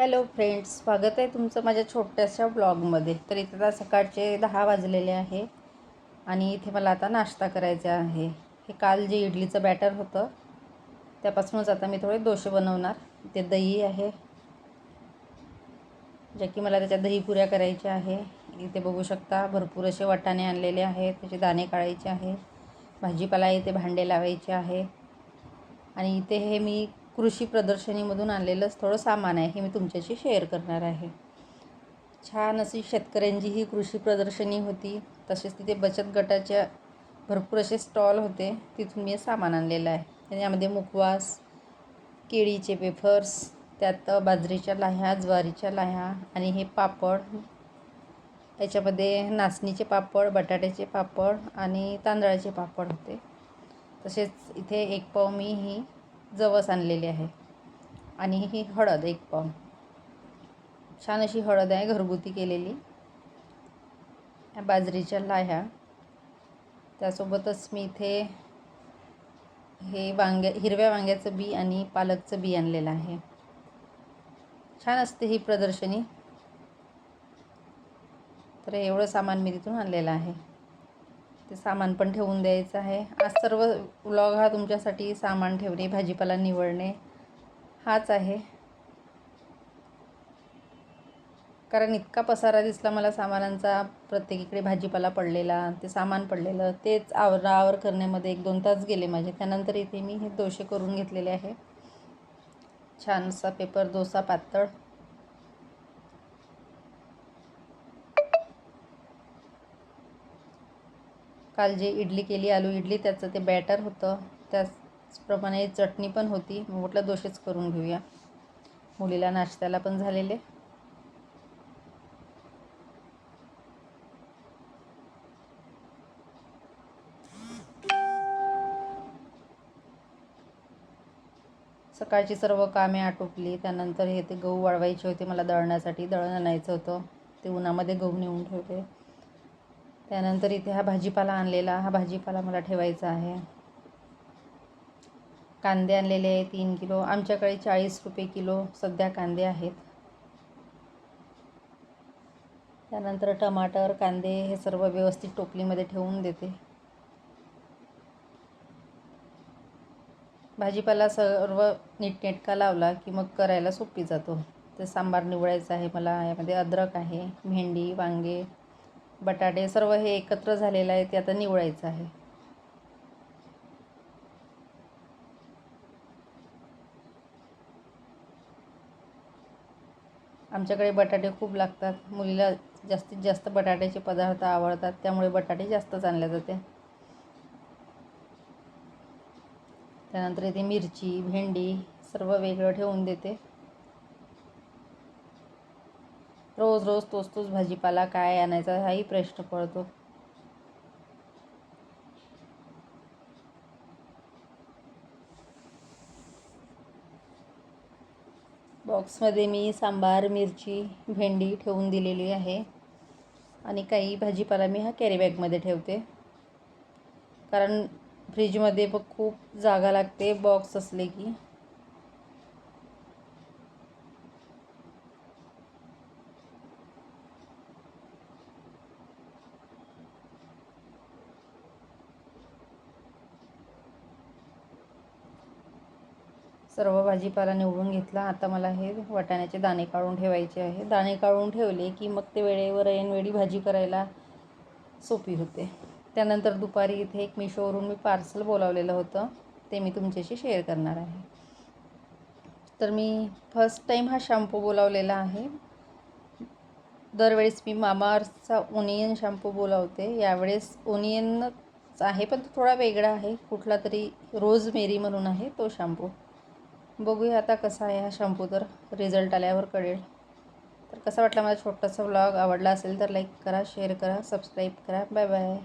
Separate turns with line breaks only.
Hello friends, स्वागत आहे तुमचं माझ्या छोट्याशा ब्लॉगमध्ये. तर इथे आता सकाळचे 10 वाजलेले आहे आणि इथे मला आता नाश्ता करायचा आहे. हे काल जे इडलीचं बॅटर होतं त्यापासूनच आता मी थोडे डोसे बनवणार. इथे दही आहे, जे की मला त्याच्या दही पुऱ्या करायच्या आहे. इथे बघू शकता भरपूर असे वाटाणे आणलेले आहेत, त्याचे दाणे काढायचे आहे. भाजीपाला इथे भांडे लावायचे आहे. आणि इथे हे मी कृषी प्रदर्शनीमधून आणलेलंच थोडं सामान आहे, हे मी तुमच्याशी शेअर करणार आहे. छान अशी शेतकऱ्यांची ही कृषी प्रदर्शनी होती. तसेच तिथे बचत गटाच्या भरपूर असे स्टॉल होते, तिथून मी सामान आणलेलं आहे. यामध्ये मुखवास, केळीचे वेफर्स, त्यात बाजरीच्या लाह्या, ज्वारीच्या लाह्या आणि हे पापड. याच्यामध्ये नाचणीचे पापड, बटाट्याचे पापड आणि तांदळाचे पापड होते. तसेच इथे 1 पाव मी ही जवस आणलेली आहे आणि ही हळद 1 पाव. छान अशी हळद आहे, घरगुती केलेली. बाजरीच्या लाह्या, त्यासोबतच मी इथे हे हिरव्या वांग्याचं बी आणि पालकचं बी आणलेलं आहे. छान असते ही प्रदर्शनी. तर एवढं सामान मी तिथून आणलेलं आहे. ते सामान पण ठेवून द्यायचं आहे. आज सर्व व्लॉग हा तुमच्यासाठी सामान ठेवणे, भाजीपाला निवडणे हाच आहे. कारण इतका पसारा दिसला मला सामानांचा, प्रत्येकीकडे भाजीपाला पडलेला, ते सामान पडलेलं, तेच आवराआवर करण्यामध्ये 1-2 तास गेले माझे. त्यानंतर इथे मी हे डोसे करून घेतलेले आहे. छानसा पेपर डोसा पातळ. काल जे इडली केली, आलू इडली, त्याचं ते बॅटर होतं. त्याचप्रमाणे चटणी पण होती. म्हटलं डोसेच करून घेऊया. मुलीला नाश्त्याला पण झालेले. सकाळची सर्व कामे आटोपली. त्यानंतर हे ते गहू वाळवायचे होते मला दळण्यासाठी. दळण आणायचं होतं, ते उन्हामध्ये गहू नेऊन ठेवले. त्यानंतर इथे हा भाजीपाला आणलेला, हा भाजीपाला मला ठेवायचा आहे. कांदे आणलेले आहे 3 किलो. आमच्याकडे 40 रुपये किलो सध्या कांदे आहेत. त्यानंतर टमाटर, कांदे हे सर्व व्यवस्थित टोपलीमध्ये ठेवून देते. भाजीपाला सर्व नीटनेटका लावला की मग करायला सोपी जातो. ते सांबार निवडायचं आहे मला. यामध्ये अद्रक आहे, भेंडी, वांगे, बटाटे सर्व हे एकत्र झालेलं आहे, ते आता निवडायचं आहे. आमच्याकडे बटाटे खूप लागतात. मुलीला जास्तीत जास्त बटाट्याचे पदार्थ आवडतात, त्यामुळे बटाटे जास्तच आणले जाते. त्यानंतर इथे मिरची, भेंडी सर्व वेगळं ठेवून देते. रोज रोज तोच भाजीपाला काय आणायचा हाही प्रश्न पडतो. बॉक्समध्ये मी सांबार, मिरची, भेंडी ठेवून दिलेली आहे आणि काही भाजीपाला मी हा कॅरी बॅगमध्ये ठेवते. कारण फ्रीजमध्ये पण खूप जागा लागते बॉक्स असले की. सर्व भाजीपाला निवडून घेतला. आता मला हे वाटाण्याचे दाणे काढून ठेवायचे आहे. दाणे काढून ठेवले की मग ते वेळेवर ऐनवेळी भाजी करायला सोपी होते. त्यानंतर दुपारी इथे एक मिशोवरून मी पार्सल बोलावलेलं होतं, ते मी तुमच्याशी शेअर करणार आहे. तर मी फर्स्ट टाईम हा शॅम्पू बोलावलेला आहे. दरवेळेस मी मामाअर्थचा ओनियन शॅम्पू बोलावते. यावेळेस ओनियनच आहे, पण तो थोडा वेगळा आहे. कुठला तरी रोजमेरी म्हणून आहे तो शॅम्पू. बघूया आता कसा आहे हा शॅम्पू, तर रिझल्ट आल्यावर कळेल. तर कसा वाटला माझा छोटासा व्लॉग? आवडला असेल तर लाईक करा, शेअर करा, सबस्क्राईब करा. Bye bye.